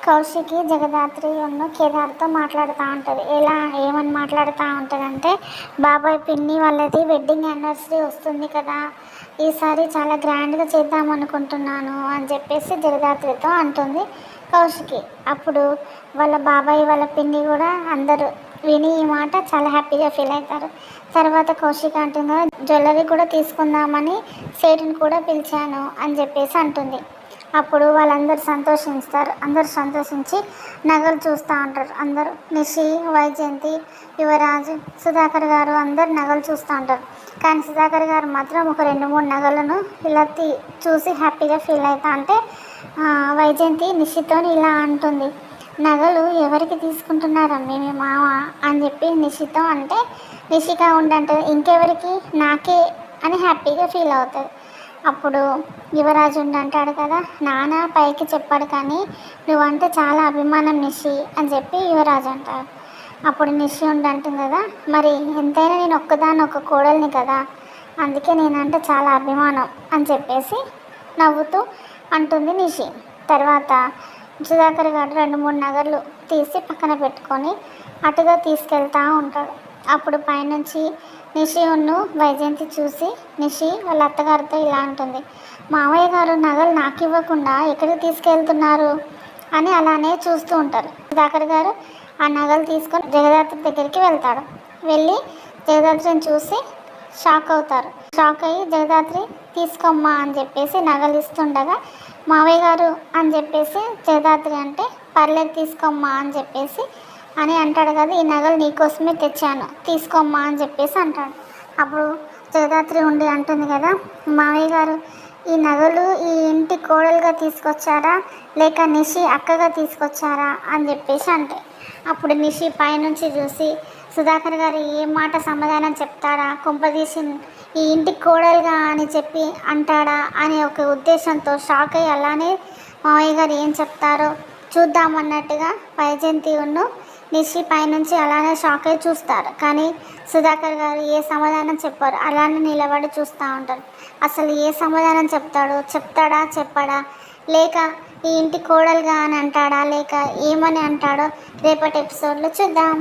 కౌశికి జగదాత్రి కేదార్తో మాట్లాడుతూ ఉంటుంది. ఏమని మాట్లాడుతూ ఉంటుందంటే, బాబాయ్ పిన్ని వాళ్ళది వెడ్డింగ్ యానివర్సరీ వస్తుంది కదా, ఈసారి చాలా గ్రాండ్గా చేద్దాం అనుకుంటున్నాను అని చెప్పేసి జగదాత్రితో అంటుంది కౌశికి. అప్పుడు వాళ్ళ బాబాయ్ వాళ్ళ పిన్ని కూడా అందరూ విని ఈ మాట చాలా హ్యాపీగా ఫీల్ అవుతారు. తర్వాత కౌశిక్ అంటుంది, జ్యువెలరీ కూడా తీసుకుందామని సేటుని కూడా పిలిచాను అని చెప్పేసి అంటుంది. అప్పుడు వాళ్ళందరూ సంతోషిస్తారు. అందరూ సంతోషించి నగలు చూస్తూ ఉంటారు. అందరూ నిషి, వైజయంతి, యువరాజు, సుధాకర్ గారు అందరు నగలు చూస్తూ ఉంటారు. కానీ సుధాకర్ గారు మాత్రం ఒక 2-3 నగలను ఇలా చూసి హ్యాపీగా ఫీల్ అవుతా అంటే వైజయంతి నిషితో ఇలా అంటుంది, నగలు ఎవరికి తీసుకుంటున్నారమ్మి మీ మామ అని చెప్పి నిషితో అంటే, నిషిగా ఉండంటే ఇంకెవరికి, నాకే అని హ్యాపీగా ఫీల్ అవుతుంది. అప్పుడు యువరాజు అంటాడు కదా, నాన్న పైకి చెప్పాడు కానీ నువ్వంటే చాలా అభిమానం నిషి అని చెప్పి యువరాజు అంటాడు. అప్పుడు నిషి అంటుంది కదా, మరి ఎంతైనా నేను ఒక కోడల్ని కదా, అందుకే నేనంటే చాలా అభిమానం అని చెప్పేసి నవ్వుతూ అంటుంది నిషి. తర్వాత సుధాకర్ గారు 2-3 నగలు తీసి పక్కన పెట్టుకొని అటుగా తీసుకెళ్తూ ఉంటాడు. అప్పుడు పైనుంచి నిషి వైజయంతి చూసి నిషి వాళ్ళ అత్తగారితో ఇలా అంటుంది, మావయ్య గారు నగలు నాకు ఇవ్వకుండా ఎక్కడికి తీసుకెళ్తున్నారు అని అలానే చూస్తూ ఉంటారు. సుధాకర్ గారు ఆ నగలు తీసుకొని జగదాత్రి దగ్గరికి వెళ్తాడు. వెళ్ళి జగదాత్రిని చూసి షాక్ అవుతారు. షాక్ అయ్యి జగదాత్రి తీసుకోమ్మా అని చెప్పేసి నగలు ఇస్తుండగా, మావయ్య గారు అని చెప్పేసి జగదాత్రి అంటే, పర్లేదు తీసుకోమ్మా అని చెప్పేసి అని అంటాడు కదా, ఈ నగలు నీకోసమే తెచ్చాను తీసుకోమ్మా అని చెప్పేసి అంటాడు. అప్పుడు జగదాత్రి అంటుంది కదా, మావయ్య గారు ఈ నగలు ఈ ఇంటి కోడలుగా తీసుకొచ్చారా లేక నిషి అక్కగా తీసుకొచ్చారా అని చెప్పేసి అంటే, అప్పుడు నిషి పైనుంచి చూసి సుధాకర్ గారు ఏ మాట సమాధానం చెప్తాడా, కుంపదీసి ఈ ఇంటి కోడలుగా అని చెప్పి అంటాడా అనే ఒక ఉద్దేశంతో షాక్ అయ్యి అలానే మావయ్య గారు ఏం చెప్తారో చూద్దామన్నట్టుగా వైజయంతి నిషి పైనుంచి అలానే షాక్ అయ్యి చూస్తారు. కానీ సుధాకర్ గారు ఏ సమాధానం చెప్పారు, అలానే నిలబడి చూస్తూ ఉంటారు. అసలు ఏ సమాధానం చెప్తాడా చెప్పడా, లేక ఈ ఇంటి కోడలుగా అని అంటాడా లేక ఏమని అంటాడో రేపటి ఎపిసోడ్లో చూద్దాం.